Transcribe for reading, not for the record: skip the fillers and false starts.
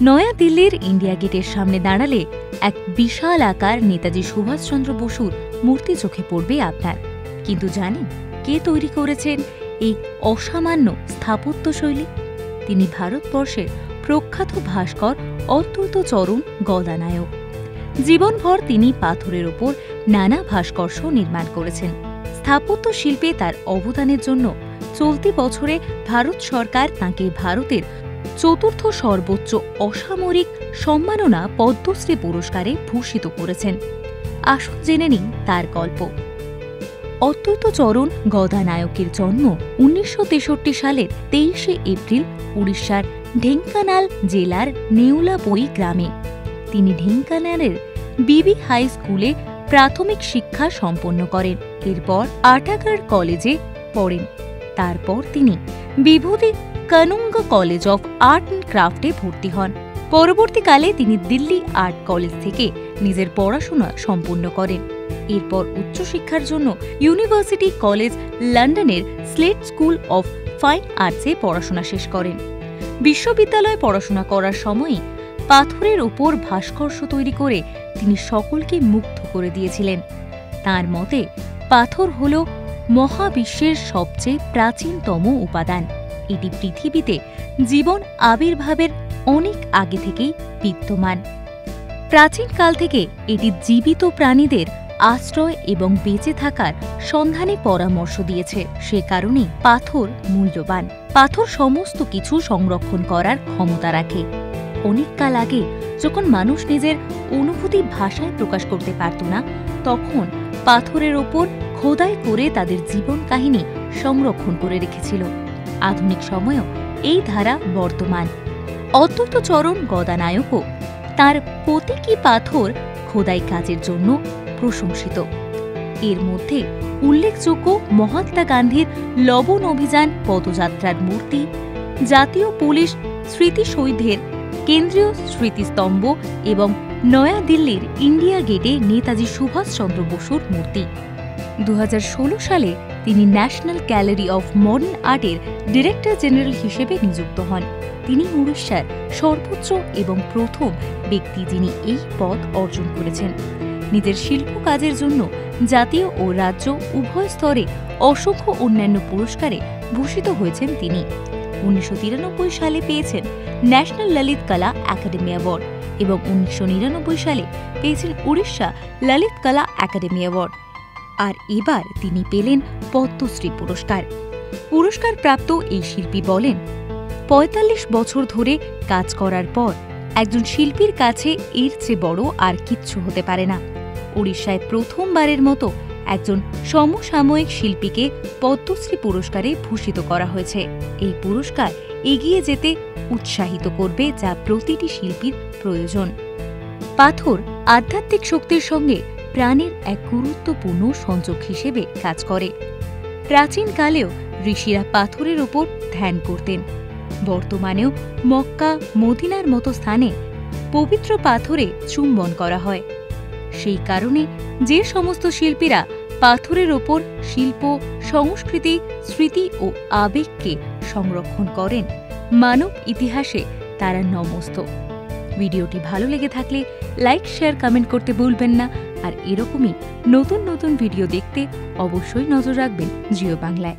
নয়াদিল্লির ইন্ডিয়া গেটের সামনে দাঁড়ালে এক বিশাল আকার নেতাজি সুভাষচন্দ্র বসুর মূর্তি চোখে পড়বে আপনার। কিন্তু জানেন কে তৈরি করেছেন এই অসামান্য স্থাপত্যশৈলী? তিনি ভারতবর্ষের প্রখ্যাত ভাস্কর অদ্বৈতচরণ গদানায়ক। জীবনভর তিনি পাথরের ওপর নানা ভাস্কর্য নির্মাণ করেছেন। স্থাপত্য শিল্পে তার অবদানের জন্য চলতি বছরে ভারত সরকার তাঁকে ভারতের চতুর্থ সর্বোচ্চ অসামরিক সম্মাননা পদ্মশ্রী পুরস্কারে ভূষিত করেছেন। আসুন জেনে নিন তার গল্প। অদ্বৈতচরণ গদানায়কের জন্ম ১৯৬৩ সালের ২৩শে এপ্রিল উড়িষ্যার ঢেঙ্কানাল জেলার নেউলাপই গ্রামে। তিনি ঢেঙ্কানালের বিবি হাই স্কুলে প্রাথমিক শিক্ষা সম্পন্ন করেন। এরপর আটাগার কলেজে পড়েন। তারপর তিনি বিভূতি Kanungo college of art and ক্রাফটে ভর্তি হন। পরবর্তীকালে তিনি দিল্লি আর্ট কলেজ থেকে নিজের পড়াশোনা সম্পন্ন করেন। এরপর উচ্চশিক্ষার জন্য ইউনিভার্সিটি কলেজ লন্ডনের স্লেট স্কুল অফ ফাইন আর্টসে পড়াশোনা শেষ করেন। বিশ্ববিদ্যালয়ে পড়াশোনা করার সময়ই পাথরের ওপর ভাস্কর্য তৈরি করে তিনি সকলকে মুগ্ধ করে দিয়েছিলেন। তাঁর মতে পাথর হল মহাবিশ্বের সবচেয়ে প্রাচীনতম উপাদান। এটি পৃথিবীতে জীবন আবির্ভাবের অনেক আগে থেকেই বিদ্যমান। প্রাচীনকাল থেকে এটি জীবিত প্রাণীদের আশ্রয় এবং বেঁচে থাকার সন্ধানে পরামর্শ দিয়েছে। সে কারণে পাথর মূল্যবান। পাথর সমস্ত কিছু সংরক্ষণ করার ক্ষমতা রাখে। অনেককাল আগে যখন মানুষ নিজের অনুভূতি ভাষায় প্রকাশ করতে পারত না, তখন পাথরের ওপর খোদাই করে তাদের জীবন কাহিনী সংরক্ষণ করে রেখেছিল। আধুনিক সময়েও এই ধারা বর্তমান। অদ্বৈতচরণ গদানায়কও তাঁর প্রতীকী পাথর খোদাই কাজের জন্য প্রশংসিত। এর মধ্যে উল্লেখযোগ্য মহাত্মা গান্ধীর লবণ অভিযান পদযাত্রার মূর্তি, জাতীয় পুলিশ স্মৃতিসৌধের কেন্দ্রীয় স্মৃতিস্তম্ভ এবং নয়াদিল্লির ইন্ডিয়া গেটে নেতাজি সুভাষচন্দ্র বসুর মূর্তি। ২০১৬ সালে তিনি ন্যাশনাল গ্যালারি অফ মডার্ন আর্টের ডিরেক্টর জেনারেল হিসেবে নিযুক্ত হন। তিনি উড়িষ্যার সর্বোচ্চ এবং প্রথম ব্যক্তি যিনি এই পদ অর্জন করেছেন। নিজের শিল্প কাজের জন্য জাতীয় ও রাজ্য উভয় স্তরে অসংখ্য অন্যান্য পুরস্কারে ভূষিত হয়েছেন তিনি। ১৯৯৩ সালে পেয়েছেন ন্যাশনাল ললিত কলা একাডেমি অ্যাওয়ার্ড এবং ১৯৯৯ সালে পেয়েছেন উড়িষ্যা ললিত কলা একাডেমি অ্যাওয়ার্ড। আর এবার তিনি পেলেন পদ্মশ্রী পুরস্কার। পুরস্কারপ্রাপ্ত এই শিল্পী বলেন, ৪৫ বছর ধরে কাজ করার পর একজন শিল্পীর কাছে এর চেয়ে বড় আর কিচ্ছু হতে পারে না। উড়িষ্যায় প্রথমবারের মতো একজন সমসাময়িক শিল্পীকে পদ্মশ্রী পুরস্কারে ভূষিত করা হয়েছে। এই পুরস্কার এগিয়ে যেতে উৎসাহিত করবে, যা প্রতিটি শিল্পীর প্রয়োজন। পাথর আধ্যাত্মিক শক্তির সঙ্গে প্রাণের এক গুরুত্বপূর্ণ সংযোগ হিসেবে কাজ করে। প্রাচীনকালেও ঋষিরা পাথরের ওপর ধ্যান করতেন। বর্তমানেও মক্কা, মদিনার মতো স্থানে পবিত্র পাথরে চুম্বন করা হয়। সেই কারণে যে সমস্ত শিল্পীরা পাথরের ওপর শিল্প, সংস্কৃতি, স্মৃতি ও আবেগকে সংরক্ষণ করেন, মানব ইতিহাসে তারা নমস্তক। ভিডিওটি ভালো লেগে থাকলে লাইক, শেয়ার, কমেন্ট করতে ভুলবেন না। আর এরকমই নতুন নতুন ভিডিও দেখতে অবশ্যই নজর রাখবেন জিও বাংলায়।